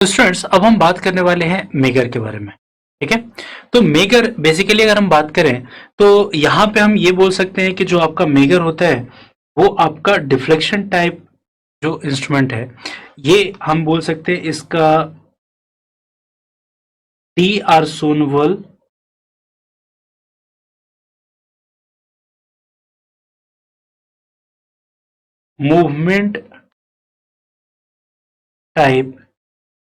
तो स्टूडेंट्स अब हम बात करने वाले हैं मेगर के बारे में। ठीक है, तो मेगर बेसिकली अगर हम बात करें तो यहाँ पे हम ये बोल सकते हैं कि जो आपका मेगर होता है वो आपका डिफ्लेक्शन टाइप जो इंस्ट्रूमेंट है, ये हम बोल सकते हैं इसका डी आर्सोनवल मूवमेंट टाइप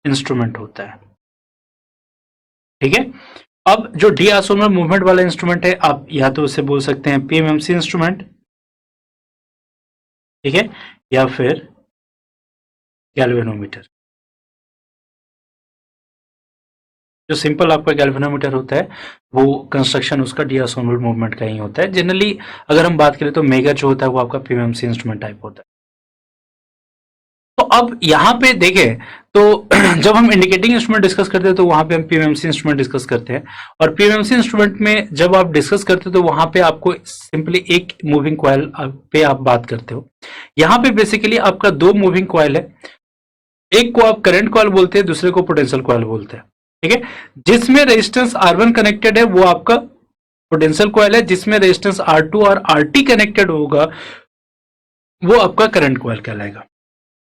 इंस्ट्रूमेंट होता है। ठीक है, अब जो डी आर्सोनवल मूवमेंट वाला इंस्ट्रूमेंट है आप या तो उसे बोल सकते हैं पीएमएमसी इंस्ट्रूमेंट, ठीक है, या फिर गैल्वेनोमीटर। जो सिंपल आपका गैल्वेनोमीटर होता है वो कंस्ट्रक्शन उसका डी आर्सोनवल मूवमेंट का ही होता है। जनरली अगर हम बात करें तो मेगर जो होता है वो आपका पीएमएमसी इंस्ट्रूमेंट टाइप होता है। तो अब यहाँ पे देखें तो जब हम इंडिकेटिंग इंस्ट्रूमेंट डिस्कस करते हैं तो वहां पे हम पीएमएमसी इंस्ट्रूमेंट डिस्कस करते हैं, और पीएमएमसी इंस्ट्रूमेंट में जब आप डिस्कस करते हो तो वहां पे आपको सिंपली एक मूविंग कॉइल पे आप बात करते हो। यहाँ पे बेसिकली आपका दो मूविंग कॉइल है, एक को आप करंट कॉइल बोलते हैं, दूसरे को पोटेंशियल कॉइल बोलते हैं। ठीक है, जिसमें रेजिस्टेंस R1 कनेक्टेड है वो आपका पोटेंशियल कॉइल है, जिसमें रेजिस्टेंस R2 और RT कनेक्टेड होगा वो आपका करंट कॉइल कहलाएगा।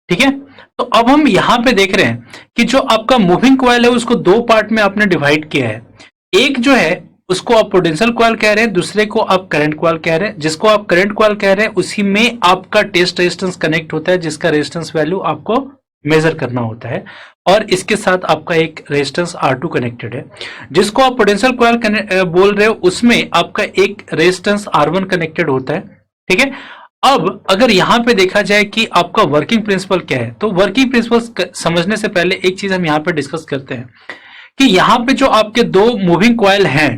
ठीक है, तो अब हम यहां पे देख रहे हैं कि जो आपका मूविंग कॉइल है उसको दो पार्ट में आपने डिवाइड किया है। एक जो है उसको आप पोटेंशियल कॉइल कह रहे हैं, दूसरे को आप करंट कॉइल कह रहे हैं। जिसको आप करंट कॉइल कह रहे हैं उसी में आपका टेस्ट रेजिस्टेंस कनेक्ट होता है, जिसका रेजिस्टेंस वैल्यू आपको मेजर करना होता है, और इसके साथ आपका एक रेजिस्टेंस R2 कनेक्टेड है। जिसको आप पोटेंशियल कॉइल बोल रहे हो उसमें आपका एक रेजिस्टेंस R1 कनेक्टेड होता है। ठीक है, अब अगर यहां पे देखा जाए कि आपका वर्किंग प्रिंसिपल क्या है, तो वर्किंग प्रिंसिपल समझने से पहले एक चीज हम यहां पे डिस्कस करते हैं कि यहां पे जो आपके दो मूविंग कॉइल हैं,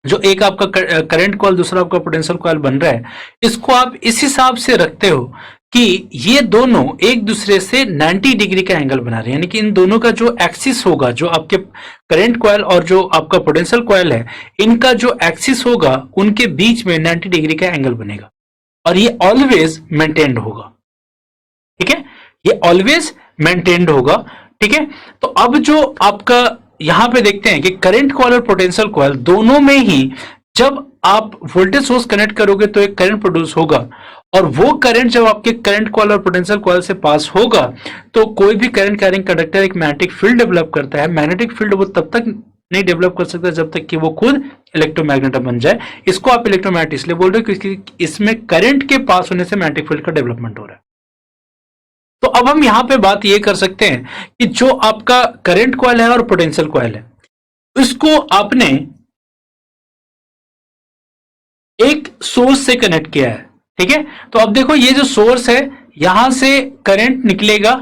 जो एक आपका करंट कॉइल दूसरा आपका पोटेंशियल कॉइल बन रहा है, इसको आप इस हिसाब से रखते हो कि ये दोनों एक दूसरे से 90 डिग्री का एंगल बना रहे हैं, यानी कि इन दोनों का जो एक्सिस होगा, जो आपके करंट कॉइल और जो आपका पोटेंशियल कॉइल है, इनका जो एक्सिस होगा उनके बीच में 90 डिग्री का एंगल बनेगा, और ये ऑलवेज मेंटेन्ड होगा। ठीक है, ये ऑलवेज मेंटेन्ड होगा। ठीक है, तो अब जो आपका यहां पे देखते हैं कि करंट कॉइल और पोटेंशियल कॉइल दोनों में ही जब आप वोल्टेज सोर्स कनेक्ट करोगे तो एक करंट प्रोड्यूस होगा, और वो करंट जब आपके करंट कॉइल और पोटेंशियल कॉइल से पास होगा तो कोई भी करंट कैरिंग कंडक्टर एक मैग्नेटिक फील्ड डेवलप करता है। मैग्नेटिक फील्ड वो तब तक नहीं डेवलप कर सकता जब तक कि वो खुद इलेक्ट्रोमैग्नेट बन जाए। इसको आप इलेक्ट्रोमैग्नेट इसलिए बोल रहे हो क्योंकि इसमें करंट के पास होने से मैग्नेटिक फील्ड का डेवलपमेंट हो रहा है। तो अब हम यहां पे बात ये कर सकते हैं कि जो आपका करंट कॉइल है और पोटेंशियल कॉइल है, इसको आपने एक सोर्स से कनेक्ट किया है। ठीक है, तो अब देखो ये जो सोर्स है यहां से करंट निकलेगा,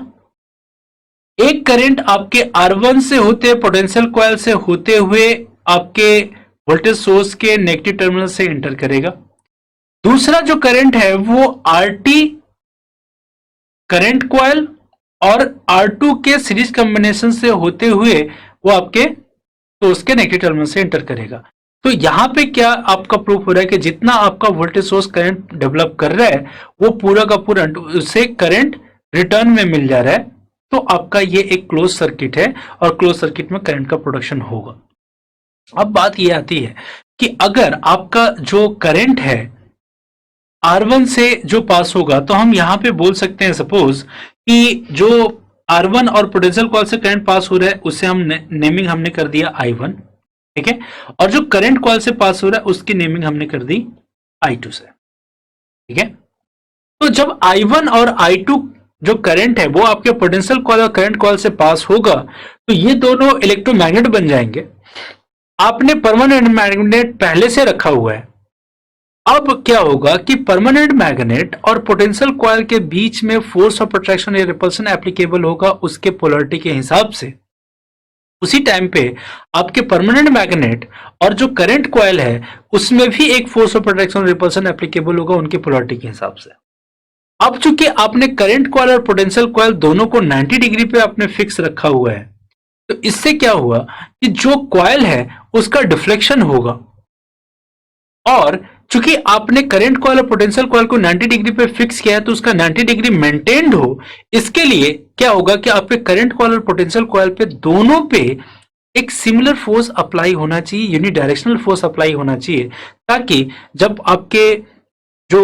एक करंट आपके R1 से होते पोटेंशियल कॉइल से होते हुए आपके वोल्टेज सोर्स के नेगेटिव टर्मिनल से एंटर करेगा। दूसरा जो करंट है वो RT करंट कॉइल और R2 के सीरीज कॉम्बिनेशन से होते हुए वो आपके सोर्स के नेगेटिव टर्मिनल से एंटर करेगा। तो यहां पे क्या आपका प्रूफ हो रहा है कि जितना आपका वोल्टेज सोर्स करंट डेवलप कर रहा है वो पूरा का पूरा उसे करंट रिटर्न में मिल जा रहा है। तो आपका ये एक क्लोज सर्किट है और क्लोज सर्किट में करंट का प्रोडक्शन होगा। अब बात ये आती है कि अगर आपका जो करंट है R1 से जो पास होगा तो हम यहां पे बोल सकते हैं सपोज कि जो R1 और पोटेंशियल कॉइल से करंट पास हो रहा है उसे हम नेमिंग हमने कर दिया I1। ठीक है, और जो करंट कॉइल से पास हो रहा है उसकी नेमिंग हमने कर दी I2 से। ठीक है, तो जब I1 और I2 जो करंट है वो आपके पोटेंशियल कॉइल और करंट कॉइल से पास होगा तो ये दोनों इलेक्ट्रोमैग्नेट बन जाएंगे। आपने परमानेंट मैग्नेट पहले से रखा हुआ है। अब क्या होगा कि परमानेंट मैग्नेट और पोटेंशियल कॉइल के बीच में फोर्स ऑफ अट्रैक्शन या रिपल्शन एप्लीकेबल होगा उसके पोलैरिटी के हिसाब से। उसी टाइम पे आपके परमानेंट मैग्नेट और जो करंट कॉइल है उसमें भी एक force of attraction repulsion applicable होगा उनके पोलैरिटी के हिसाब से। अब चूंकि आपने करंट कॉइल और पोटेंशियल कॉइल दोनों को 90 डिग्री पे आपने फिक्स रखा हुआ है, तो इससे क्या हुआ कि जो कॉइल है उसका डिफ्लेक्शन होगा और चूंकि आपने करंट कॉइल और पोटेंशियल कॉइल को 90 डिग्री पे फिक्स किया है तो उसका 90 डिग्री मेंटेन्ड हो, इसके लिए क्या होगा कि आपके करंट कॉइल और पोटेंशियल कॉइल पे दोनों पे एक सिमिलर फोर्स अप्लाई होना चाहिए, यूनिडायरेक्शनल फोर्स अप्लाई होना चाहिए, ताकि जब आपके जो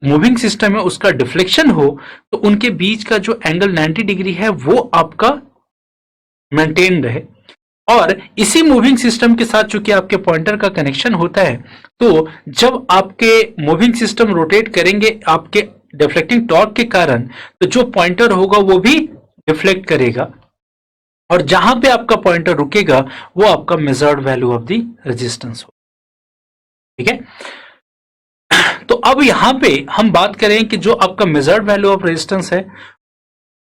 मूविंग सिस्टम है उसका डिफ्लेक्शन हो तो उनके बीच का जो एंगल 90 डिग्री है वो आपका मेंटेन रहे। और इसी मूविंग सिस्टम के साथ चूंकि आपके पॉइंटर का कनेक्शन होता है, तो जब आपके मूविंग सिस्टम रोटेट करेंगे आपके डिफ्लेक्टिंग टॉर्क के कारण, तो जो पॉइंटर होगा वो भी डिफ्लेक्ट करेगा और जहां पे आपका पॉइंटर रुकेगा वो आपका measured value of the resistance हो। ठीक है, तो अब यहां पे हम बात करें कि जो आपका मेजर्ड वैल्यू ऑफ रेजिस्टेंस है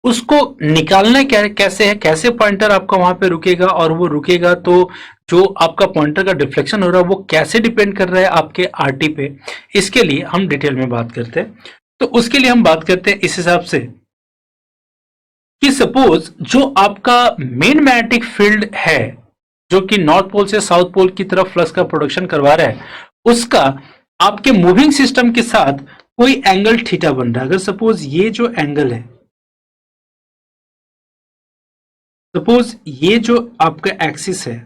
उसको निकालना कैसे है, कैसे पॉइंटर आपका वहां पे रुकेगा, और वो रुकेगा तो जो आपका पॉइंटर का डिफ्लेक्शन हो रहा है वो कैसे डिपेंड कर रहा है आपके आरटी पे, इसके लिए हम डिटेल में बात करते हैं। तो उसके लिए हम बात करते हैं इस हिसाब से कि सपोज जो आपका मेन मैग्नेटिक फील्ड है जो कि नॉर्थ पोल से साउथ पोल की तरफ फ्लक्स का प्रोडक्शन करवा रहा है, उसका आपके मूविंग सिस्टम के साथ कोई एंगल थीटा बन रहा है। अगर सपोज ये जो एंगल है, सपोज ये जो आपका एक्सिस है,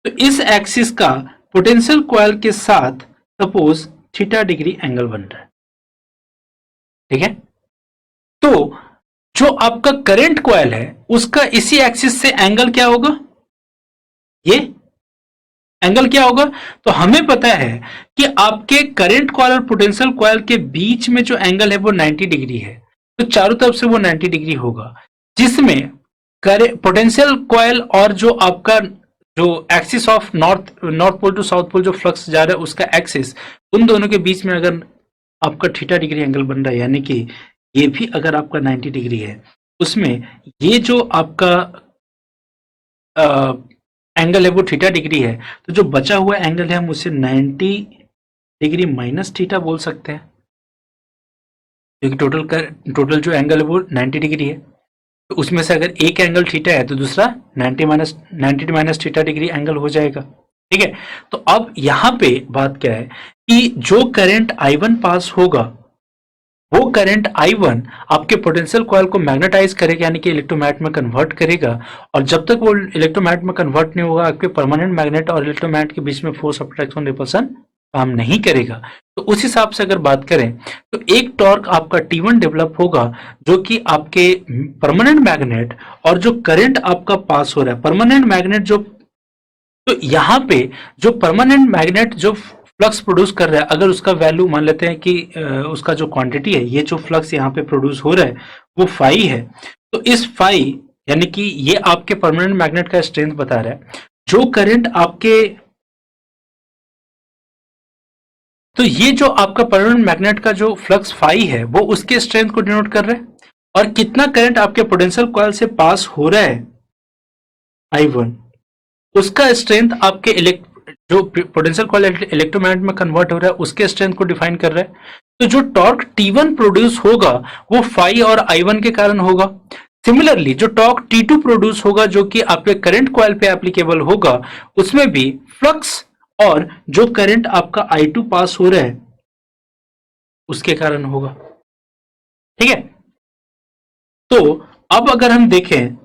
तो इस एक्सिस का पोटेंशियल कॉइल के साथ सपोज थीटा डिग्री एंगल बन रहा है। ठीक है, तो जो आपका करंट कॉइल है उसका इसी एक्सिस से एंगल क्या होगा, ये एंगल क्या होगा। तो हमें पता है कि आपके करंट कॉइल और पोटेंशियल कॉइल के बीच में जो एंगल है वो 90 डिग्री है, तो चारों तरफ से वो 90 डिग्री होगा, जिसमें पोटेंशियल कॉइल और जो आपका जो axis of north pole to south pole जो फ्लक्स जा रहा है उसका एक्सिस, उन दोनों के बीच में अगर आपका थीटा डिग्री एंगल बन रहा है, यानी कि ये भी अगर आपका 90 डिग्री है, उसमें ये जो आपका एंगल है वो थीटा डिग्री है, तो जो बचा हुआ एंगल है हम उसे 90 डिग्री माइनस थीटा बोल सकते हैं, क्योंकि टोटल जो एंगल है वो 90 डिग्री है। तो उसमें से अगर एक एंगल थीटा है तो दूसरा 90 माइनस थीटा डिग्री एंगल हो जाएगा। ठीक है, तो अब यहां पे बात क्या है कि जो करंट I1 पास होगा वो करंट I1 आपके पोटेंशियल कॉइल को मैग्नेटाइज करेगा, यानी कि इलेक्ट्रोमैग्नेट में कन्वर्ट करेगा, और जब तक वो इलेक्ट्रोमैग्नेट में कन्वर्ट नहीं होगा आपके परमानेंट मैग्नेट और इलेक्ट्रोमैग्नेट के बीच में फोर्स ऑफ अट्रैक्शन रिपल्सन काम नहीं करेगा। तो उस हिसाब से अगर बात करें तो एक टॉर्क आपका T1 डेवलप होगा जो कि आपके परमानेंट मैग्नेट और जो करंट आपका पास हो रहा है परमानेंट मैग्नेट जो, तो यहाँ पे जो परमानेंट मैग्नेट जो फ्लक्स प्रोड्यूस कर रहा है, अगर उसका वैल्यू मान लेते हैं कि उसका जो क्वांटिटी है, ये जो फ्लक्स यहाँ पे प्रोड्यूस हो रहा है वो फाई है, तो इस फाई यानी कि ये आपके परमानेंट मैग्नेट का स्ट्रेंथ बता रहा है। जो करंट आपके, तो ये जो आपका परमानेंट मैग्नेट का जो फ्लक्स फाई है वो उसके स्ट्रेंथ को डिनोट कर रहा है, और कितना करंट आपके पोटेंशियल कॉइल से पास हो रहा है I1, उसका स्ट्रेंथ आपके जो पोटेंशियल कॉइल इलेक्ट्रोमैग्नेट में कन्वर्ट हो रहा है उसके स्ट्रेंथ को डिफाइन कर रहा है। तो जो टॉर्क T1 प्रोड्यूस होगा वो फाई और I1 के कारण होगा। सिमिलरली जो टॉर्क T2 प्रोड्यूस होगा जो कि आपके करंट कॉइल पे एप्लीकेबल होगा, उसमें भी फ्लक्स और जो करंट आपका I2 पास हो रहा है उसके कारण होगा। ठीक है, तो अब अगर हम देखें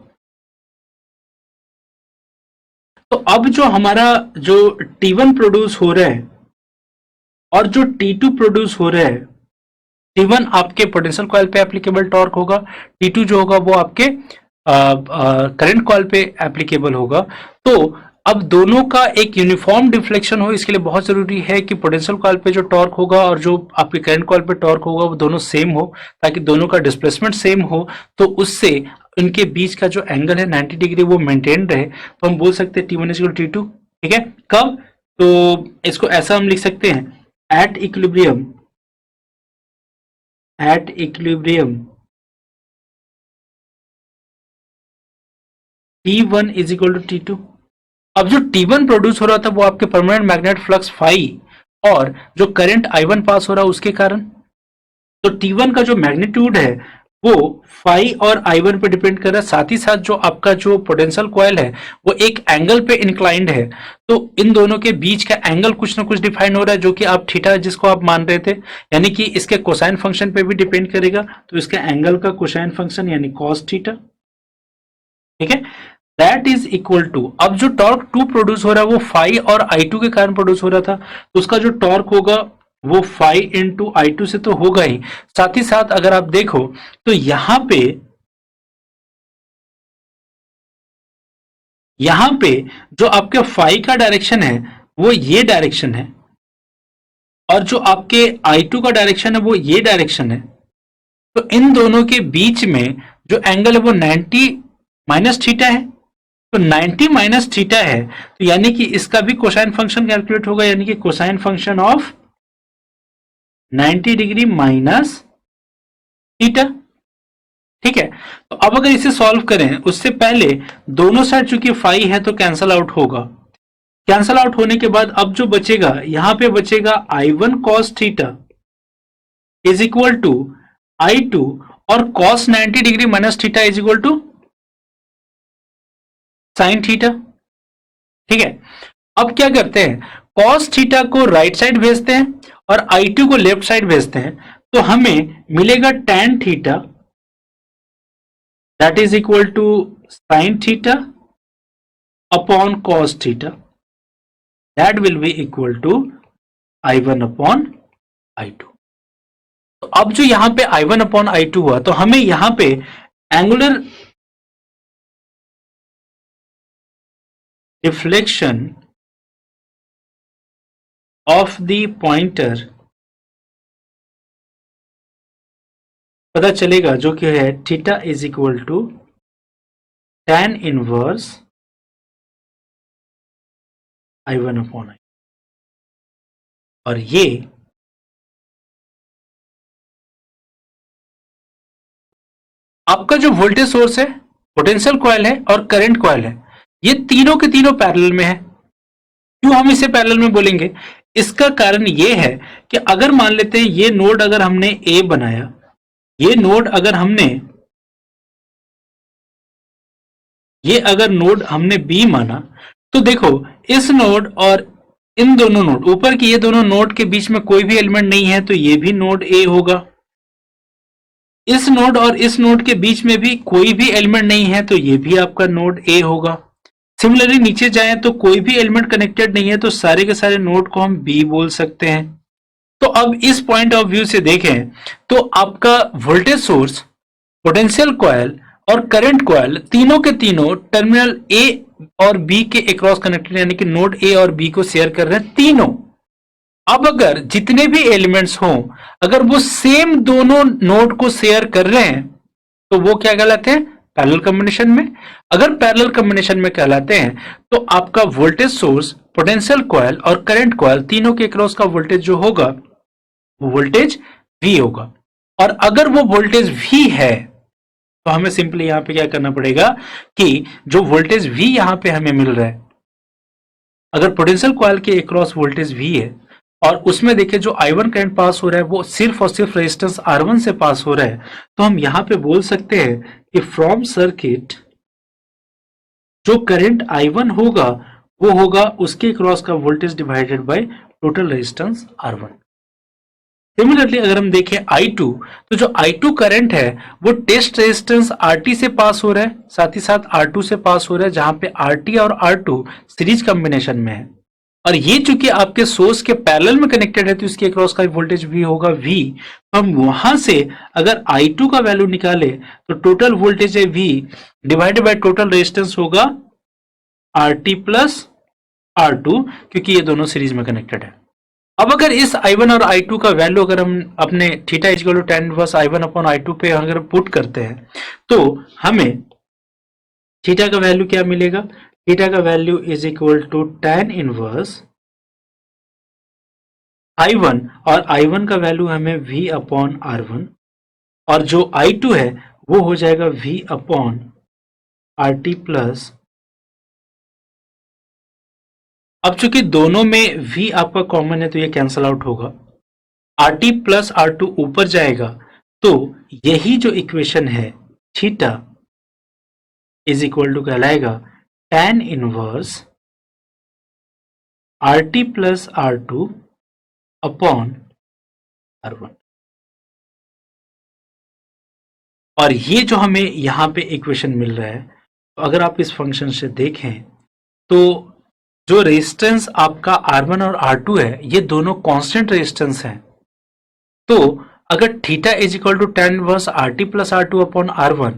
तो अब जो हमारा जो T1 प्रोड्यूस हो रहा है और जो T2 प्रोड्यूस हो रहा है, T1 आपके पोटेंशियल कॉइल पे एप्लीकेबल टॉर्क होगा, T2 जो होगा वो आपके करंट कॉइल पे एप्लीकेबल होगा। तो अब दोनों का एक यूनिफॉर्म डिफ्लेक्शन हो, इसके लिए बहुत जरूरी है कि पोटेंशियल कॉइल पे जो टॉर्क होगा और जो आपके करंट कॉइल पे टॉर्क होगा वो दोनों सेम हो, ताकि दोनों का डिस्प्लेसमेंट सेम हो, तो उससे इनके बीच का जो एंगल है 90 डिग्री वो मेंटेन रहे। तो हम बोल सकते हैं T1 इक्वल T2। ठीक है, कब, तो इसको ऐसा हम लिख सकते हैं at equilibrium T1 is equal to T2। अब जो T1 प्रोड्यूस हो रहा था वो आपके परमानेंट मैग्नेट फ्लक्स फाई और जो करंट I1 पास हो रहा है उसके कारण, तो T1 का जो मैग्नीट्यूड है वो फाई और I1 पे डिपेंड कर रहा है, साथ ही साथ जो आपका जो पोटेंशियल कॉइल है वो एक एंगल पे इंक्लाइंड है, तो इन दोनों के बीच का एंगल कुछ ना कुछ डिफाइन हो रहा है, जो कि आप थीटा जिसको आप मान रहे थे, यानी कि इसके कोसाइन फंक्शन पे भी डिपेंड करेगा, तो इसके एंगल का कोसाइन फंक्शन यानी कॉस थीटा, ठीक है, दैट इज इक्वल टू, अब जो टॉर्क 2 प्रोड्यूस हो रहा है वो फाई और I2 के कारण प्रोड्यूस हो रहा था, तो उसका जो टॉर्क होगा वो फाई इंटू I2 से तो होगा ही, साथ ही साथ अगर आप देखो तो यहां पे जो आपके फाई का डायरेक्शन है वो ये डायरेक्शन है, और जो आपके I2 का डायरेक्शन है वो ये डायरेक्शन है, तो इन दोनों के बीच में जो एंगल है वो 90 माइनस थीटा है, तो 90 माइनस थीटा है, तो यानी कि इसका भी कोसाइन फंक्शन कैलकुलेट होगा, यानी कि cosine function of 90 degree minus theta, ठीक है। तो अब अगर इसे सॉल्व करें उससे पहले दोनों साइड चूंकि फाई है तो कैंसल आउट होगा, कैंसल आउट होने के बाद अब जो बचेगा यहां पे बचेगा I1 cos theta is equal to I2 और cos 90 degree minus theta is equal to sine theta, ठीक है। अब क्या करते हैं, cos थीटा को राइट साइड भेजते हैं और I2 को लेफ्ट साइड भेजते हैं, तो हमें मिलेगा tan theta that is equal to sine theta upon cos theta, that will be equal to I1 upon I2। तो अब जो यहां पे I1 अपॉन I2 हुआ, तो हमें यहां पे angular deflection of the pointer पता चलेगा, जो कि है theta is equal to tan inverse I1 upon I, और ये आपका जो वोल्टेज सोर्स है, पोटेंशियल कॉइल है और करंट कॉइल है, ये तीनों के तीनों पैरेलल में है। क्यों हम इसे पैरेलल में बोलेंगे, इसका कारण ये है कि अगर मान लेते हैं ये नोड अगर हमने ए बनाया, ये नोड अगर नोड हमने बी माना, तो देखो इस नोड और इन दोनों नोड, ऊपर की ये दोनों नोड के बीच में कोई भी एलिमेंट नहीं है, तो ये भी नोड ए होगा। इस नोड और इस नोड के बीच में भी कोई भी एलिमेंट नहीं है, तो ये भी आपका नोड ए होगा। सिमिलरली नीचे जाएं तो कोई भी एलिमेंट कनेक्टेड नहीं है, तो सारे के सारे नोड को हम बी बोल सकते हैं। तो अब इस पॉइंट ऑफ व्यू से देखें तो आपका वोल्टेज सोर्स, पोटेंशियल कॉइल और करंट कॉइल तीनों के तीनों टर्मिनल ए और बी के अक्रॉस कनेक्टेड, यानी कि नोड ए और बी को शेयर कर रहे हैं तीनों। अब अगर जितने भी एलिमेंट्स हों, अगर वो सेम दोनों नोड को शेयर कर रहे हैं, तो वो क्या कहलाते हैं, पैरेलल कॉम्बिनेशन में। अगर पैरेलल कॉम्बिनेशन में कहलाते हैं तो आपका वोल्टेज सोर्स, पोटेंशियल कॉइल और करंट कॉइल तीनों के अक्रॉस का वोल्टेज जो होगा वो वोल्टेज V होगा। और अगर वो वोल्टेज V है तो हमें सिंपली यहां पे क्या करना पड़ेगा कि जो वोल्टेज V यहां पे हमें मिल रहा है, अगर पोटेंशियल कॉइल के अक्रॉस वोल्टेज V है और उसमें देखिए जो I1 करंट पास हो रहा है वो सिर्फ और सिर्फ रेजिस्टेंस R1 से पास हो रहा है, तो हम यहां पे बोल सकते हैं कि फ्रॉम सर्किट जो करंट I1 होगा वो होगा उसके क्रॉस का voltage divided by total resistance R1। Similarly अगर हम देखें I2, तो जो I2 करंट है वो टेस्ट रेजिस्टेंस RT से पास हो रहा है, साथ ही साथ R2 से पास हो रहा है, जहां पे RT और R2 सीरीज कॉम्बिनेशन में है। और ये चूंकि आपके सोर्स के पैरेलल में कनेक्टेड है, तो इसके अक्रॉस का वोल्टेज V होगा V। तो हम वहां से अगर I2 का वैल्यू निकाले तो टोटल वोल्टेज है V divided by total resistance होगा RT प्लस R2, क्योंकि ये दोनों सीरीज में कनेक्टेड है। अब अगर इस I1 और I2 का वैल्यू अगर हम अपने theta is equal to tan inverse I1 upon I2 पे अगर पुट करते हैं तो हमें थीटा का वैल्यू क्या मिलेगा, थीटा का value is equal to tan inverse I1, और I1 का वैल्यू हमें V अपॉन R1, और जो I2 है वो हो जाएगा V अपॉन RT प्लस। अब चूंकि दोनों में V आपका कॉमन है तो ये कैंसल आउट होगा, RT प्लस R2 ऊपर जाएगा तो यही जो इक्वेशन है थीटा इज इक्वल टू कहलाएगा tan inverse R T plus R two upon R1। और ये जो हमें यहाँ पे इक्वेशन मिल रहा है, तो अगर आप इस फंक्शन से देखें तो जो रेजिस्टेंस आपका R1 और R2 है, ये दोनों कांस्टेंट रेजिस्टेंस हैं। तो अगर theta is equal to tan inverse R T plus R two upon R1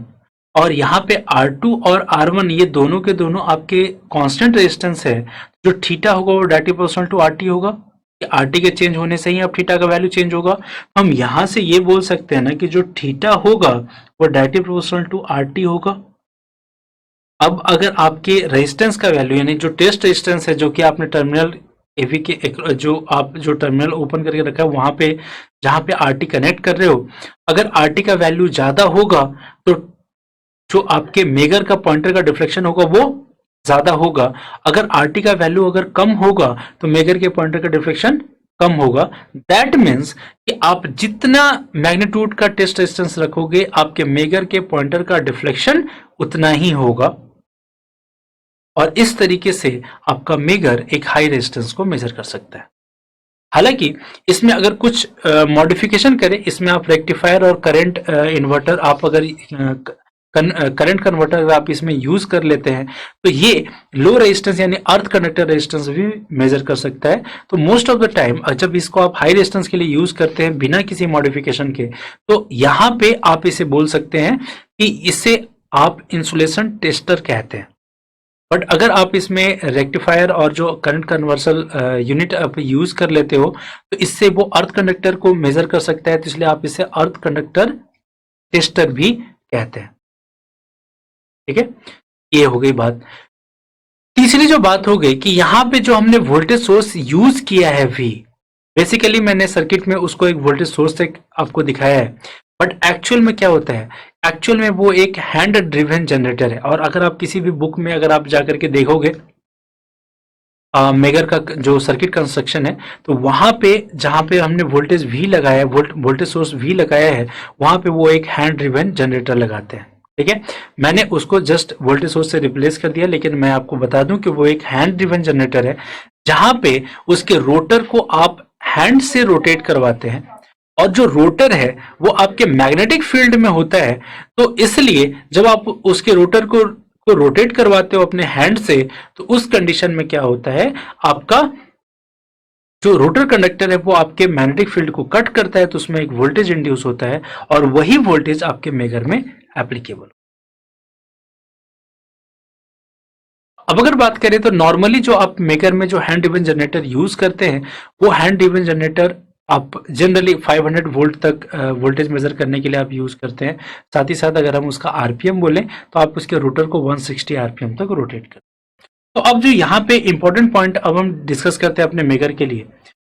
और यहाँ पे R2 और R1 ये दोनों के दोनों आपके कांस्टेंट रेजिस्टेंस है, जो थीटा होगा वो directly proportional to R T होगा। आर टी के चेंज होने से ही अब थीटा का वैल्यू चेंज होगा। हम यहां से ये बोल सकते हैं ना कि जो थीटा होगा वो directly proportional to R T होगा। अब अगर आपके रेजिस्टेंस का वैल्यू यानी जो टेस्ट रेजिस्टेंस है जो कि आपने टर्मिनल एवी के जो टर्मिनल ओपन करके रखा है वहां पे जहां पे आर टी कनेक्ट कर रहे हो, अगर आर टी का वैल्यू ज्यादा होगा तो जो आपके मेगर का पॉइंटर का डिफ्लेक्शन होगा वो ज्यादा होगा। अगर आरटी का वैल्यू अगर कम होगा तो मेगर के पॉइंटर का डिफ्लेक्शन कम होगा। दैट मीन्स कि आप जितना मैग्नीट्यूड का टेस्ट रेजिस्टेंस रखोगे आपके मेगर के पॉइंटर का डिफ्लेक्शन उतना ही होगा। और इस तरीके से आपका मेगर एक हाई रेजिस्टेंस को मेजर कर सकता है। हालांकि इसमें अगर कुछ मॉडिफिकेशन करें, इसमें आप रेक्टिफायर और करंट इन्वर्टर आप अगर करंट कन्वर्टर अगर आप इसमें यूज कर लेते हैं तो ये लो रेजिस्टेंस यानी अर्थ कंडक्टर रेजिस्टेंस भी मेजर कर सकता है। तो मोस्ट ऑफ द टाइम जब इसको आप हाई रेजिस्टेंस के लिए यूज करते हैं बिना किसी मॉडिफिकेशन के, तो यहाँ पे आप इसे बोल सकते हैं कि इसे आप इंसुलेशन टेस्टर कहते हैं। बट अगर आप इसमें रेक्टिफायर और जो करंट कन्वर्सल यूनिट आप यूज कर लेते हो तो इससे वो अर्थ कंडक्टर को मेजर कर सकता है, तो इसलिए आप इसे अर्थ कंडक्टर टेस्टर भी कहते हैं। ठीक है, ये हो गई बात। तीसरी जो बात हो गई कि यहाँ पे जो हमने वोल्टेज सोर्स यूज किया है वी, बेसिकली मैंने सर्किट में उसको एक वोल्टेज सोर्स से आपको दिखाया है, बट एक्चुअल में क्या होता है, एक्चुअल में वो एक हैंड ड्रिवन जनरेटर है। और अगर आप किसी भी बुक में अगर आप जाकर के देखोगे मेगर का जो सर्किट कंस्ट्रक्शन है, तो वहां पे जहां पे हमने वोल्टेज वी लगाया है, वोल्टेज सोर्स वी लगाया है, वहां पे वो एक हैंड ड्रिवन जनरेटर लगाते हैं। ठीक है, मैंने उसको जस्ट वोल्टेज सोर्स से रिप्लेस कर दिया, लेकिन मैं आपको बता दूं कि वो एक हैंड ड्रिवन जनरेटर है जहां पे उसके रोटर को आप हैंड से रोटेट करवाते हैं। और जो रोटर है वो आपके मैग्नेटिक फील्ड में होता है, तो इसलिए जब आप उसके रोटर को रोटेट करवाते हो अपने हैंड से, तो उस कंडीशन में क्या होता है, आपका जो रोटर कंडक्टर है वो आपके मैग्नेटिक फील्ड को कट करता है, तो उसमें एक वोल्टेज इंड्यूस होता है और वही वोल्टेज आपके मेगर में एप्लीकेबल। अब अगर बात करें तो नॉर्मली जो आप मेकर में जो हैंड ड्रिवन जनरेटर यूज करते हैं, वो हैंड ड्रिवन जनरेटर आप जनरली 500 वोल्ट तक वोल्टेज मेजर करने के लिए आप यूज करते हैं। साथ ही साथ अगर हम उसका आरपीएम बोलें तो आप उसके रोटर को 160 आरपीएम तक रोटेट करते हैं। तो अब जो यहाँ पे इंपॉर्टेंट पॉइंट अब हम डिस्कस करते हैं अपने मेगर के लिए,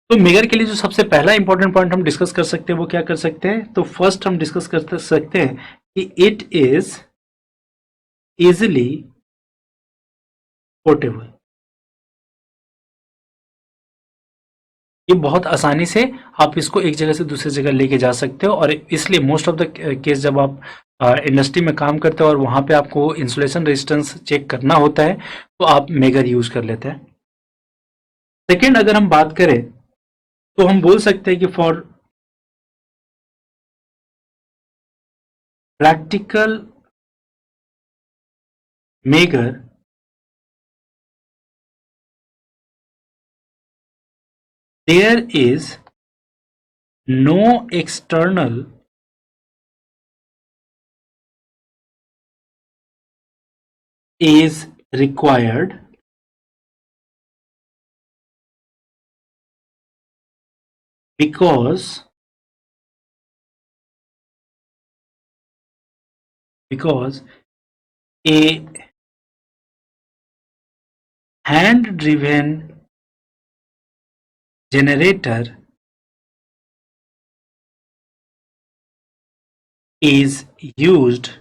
तो मेगर के लिए जो सबसे पहला इंपॉर्टेंट पॉइंट हम डिस्कस कर सकते हैं वो क्या कर सकते हैं, तो फर्स्ट हम डिस्कस कर सकते हैं कि इट इज इजिली पोर्टेबल। ये बहुत आसानी से आप इसको एक जगह से दूसरी जगह लेके जा सकते हो, और इसलिए मोस्ट ऑफ द केस जब आप इंडस्ट्री में काम करते हो और वहां पे आपको इंसुलेशन रेजिस्टेंस चेक करना होता है तो आप मेगर यूज कर लेते हैं। सेकेंड अगर हम बात करें तो हम बोल सकते हैं कि for practical megger there is no external is required because a hand driven generator is used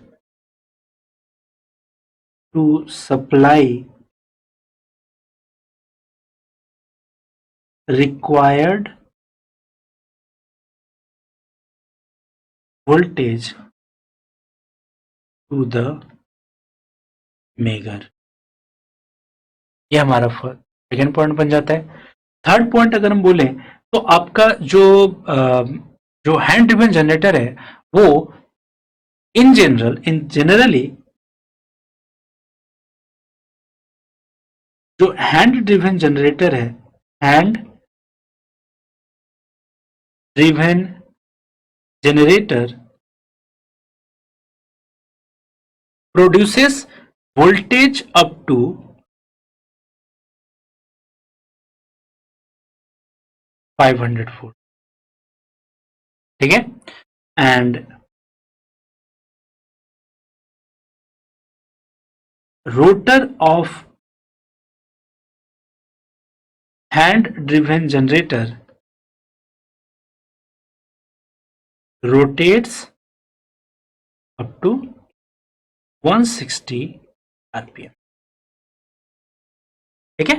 to supply required voltage to the megger. ये हमारा सेकेंड पॉइंट बन जाता है। थर्ड पॉइंट अगर हम बोलें तो आपका जो हैंड ड्रिवन जनरेटर है वो इन जनरली जो हैंड ड्रिवन जनरेटर है, hand driven generator produces voltage up to 500 volt, ठीक है। And rotor of hand driven generator rotates up to 160 rpm, ठीक है,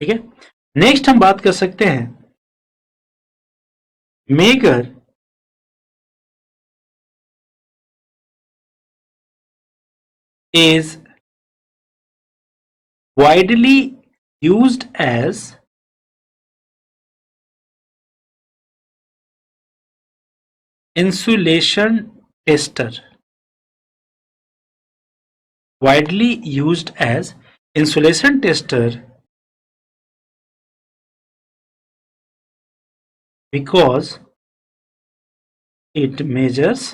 ठीक है। नेक्स्ट हम बात कर सकते हैं megger is widely used as insulation tester, widely used as insulation tester because it measures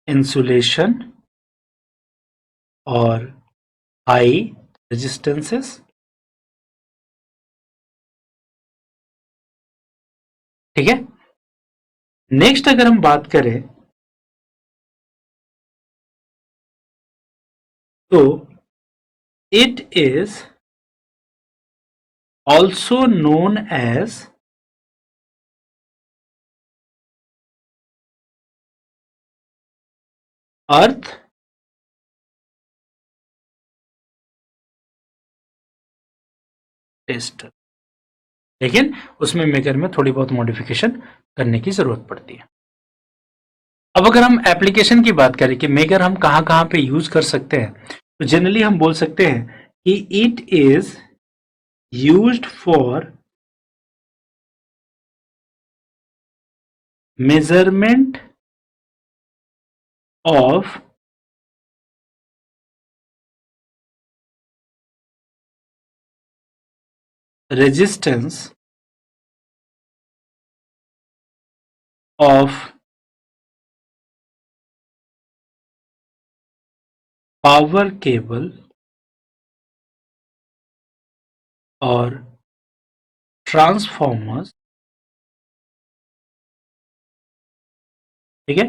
insulation or high resistances, ठीक है। नेक्स्ट अगर हम बात करें तो it is also known as earth tester, लेकिन उसमें मेकर में थोड़ी बहुत मॉडिफिकेशन करने की जरूरत पड़ती है। अब अगर हम एप्लीकेशन की बात करें कि मेकर हम कहां कहां पे यूज कर सकते हैं, तो जनरली हम बोल सकते हैं कि it is used for measurement of resistance of power cable or transformers, ठीक है,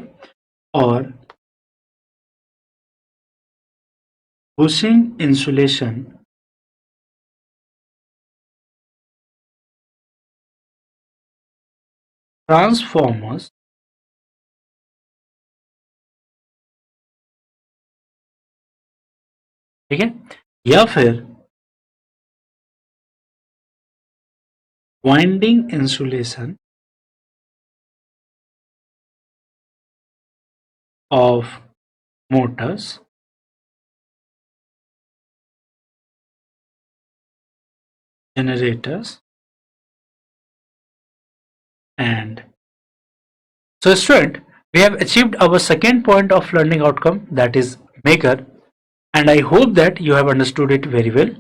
और bushing insulation ट्रांसफॉर्मर्स, ठीक है, या फिर winding insulation of motors, generators, and so student, we have achieved our second point of learning outcome, that is maker, and I hope that you have understood it very well.